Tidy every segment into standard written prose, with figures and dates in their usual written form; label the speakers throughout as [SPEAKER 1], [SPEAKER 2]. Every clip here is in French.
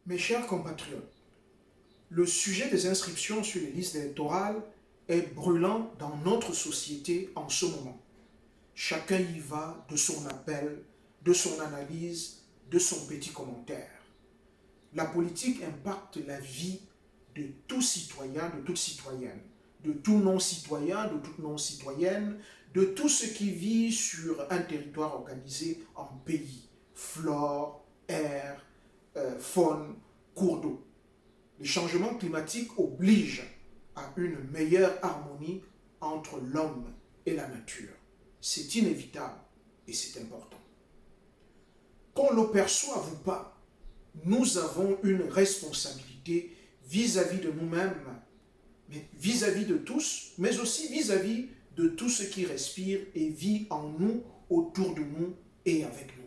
[SPEAKER 1] Mes chers compatriotes, le sujet des inscriptions sur les listes électorales est brûlant dans notre société en ce moment. Chacun y va de son appel, de son analyse, de son petit commentaire. La politique impacte la vie de tout citoyen, de toute citoyenne, de tout non-citoyen, de toute non-citoyenne, de tout ce qui vit sur un territoire organisé en pays, flore, air, faune, cours d'eau. Le changement climatique oblige à une meilleure harmonie entre l'homme et la nature. C'est inévitable et c'est important. Qu'on le perçoive ou pas, nous avons une responsabilité vis-à-vis de nous-mêmes, mais vis-à-vis de tous, mais aussi vis-à-vis de tout ce qui respire et vit en nous, autour de nous et avec nous.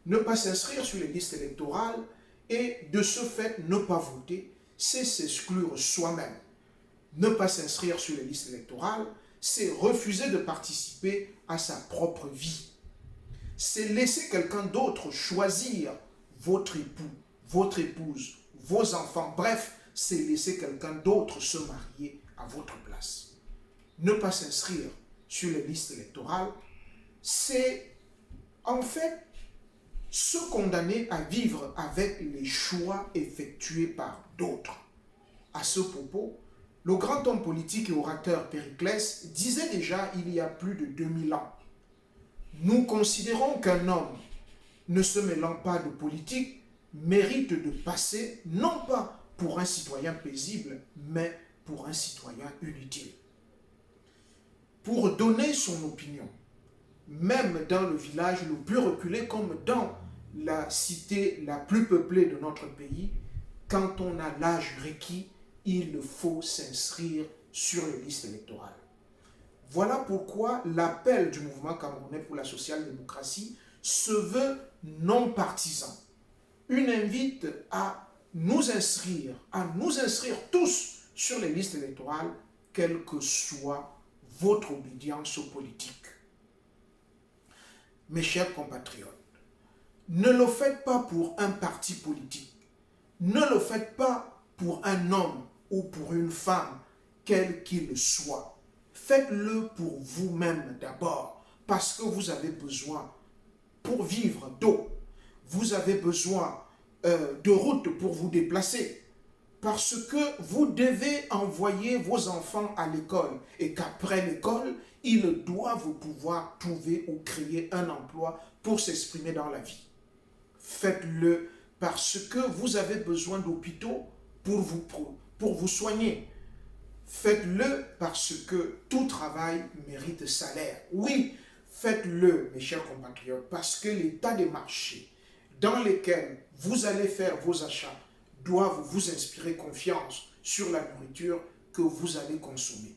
[SPEAKER 1] Ne pas s'inscrire sur les listes électorales et de ce fait ne pas voter, c'est s'exclure soi-même. Ne pas s'inscrire sur les listes électorales, c'est refuser de participer à sa propre vie. C'est laisser quelqu'un d'autre choisir votre époux, votre épouse, vos enfants. Bref, c'est laisser quelqu'un d'autre se marier à votre place. Ne pas s'inscrire sur les listes électorales, c'est en fait se condamner à vivre avec les choix effectués par d'autres. À ce propos, le grand homme politique et orateur Périclès disait déjà il y a plus de 2000 ans: nous considérons qu'un homme ne se mêlant pas de politique mérite de passer non pas pour un citoyen paisible, mais pour un citoyen inutile. Pour donner son opinion, même dans le village le plus reculé comme dans la cité la plus peuplée de notre pays, quand on a l'âge requis, il faut s'inscrire sur les listes électorales. Voilà pourquoi l'appel du mouvement camerounais pour la social-démocratie se veut non partisan. Une invite à nous inscrire tous sur les listes électorales, quelle que soit votre obédience politique. Mes chers compatriotes, ne le faites pas pour un parti politique. Ne le faites pas pour un homme ou pour une femme, quel qu'il soit. Faites-le pour vous-même d'abord, parce que vous avez besoin, pour vivre, d'eau. Vous avez besoin de routes pour vous déplacer, parce que vous devez envoyer vos enfants à l'école et qu'après l'école, ils doivent pouvoir trouver ou créer un emploi pour s'exprimer dans la vie. Faites-le parce que vous avez besoin d'hôpitaux pour vous soigner. Faites-le parce que tout travail mérite salaire. Oui, faites-le, mes chers compatriotes, parce que l'état des marchés dans lesquels vous allez faire vos achats doivent vous inspirer confiance sur la nourriture que vous allez consommer.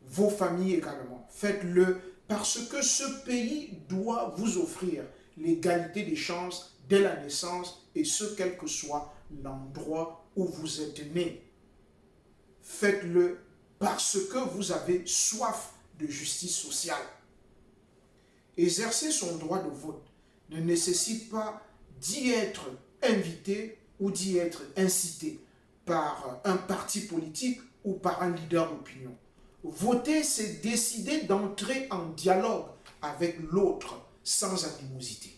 [SPEAKER 1] Vos familles également, faites-le parce que ce pays doit vous offrir l'égalité des chances dès la naissance et ce, quel que soit l'endroit où vous êtes né. Faites-le parce que vous avez soif de justice sociale. Exercer son droit de vote ne nécessite pas d'y être invité ou d'y être incité par un parti politique ou par un leader d'opinion. Voter, c'est décider d'entrer en dialogue avec l'autre sans animosité.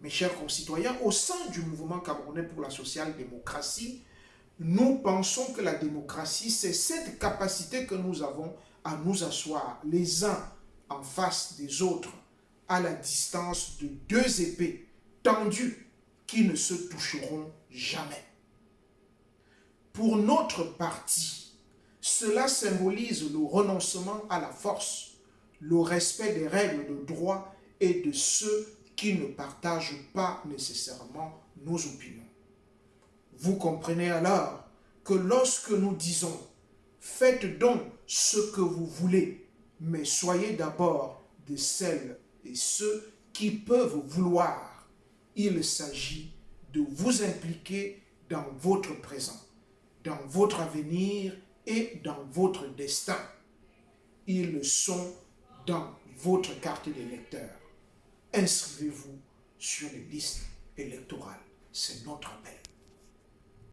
[SPEAKER 1] Mes chers concitoyens, au sein du mouvement camerounais pour la social-démocratie, nous pensons que la démocratie, c'est cette capacité que nous avons à nous asseoir les uns en face des autres, à la distance de deux épées tendues qui ne se toucheront jamais. Pour notre parti, cela symbolise le renoncement à la force, le respect des règles de droit et de ceux qui ne partagent pas nécessairement nos opinions. Vous comprenez alors que lorsque nous disons « faites donc ce que vous voulez, mais soyez d'abord de celles et ceux qui peuvent vouloir », il s'agit de vous impliquer dans votre présent, dans votre avenir et dans votre destin. Ils sont dans votre carte d'électeur. Inscrivez-vous sur les listes électorales. c'est notre appel.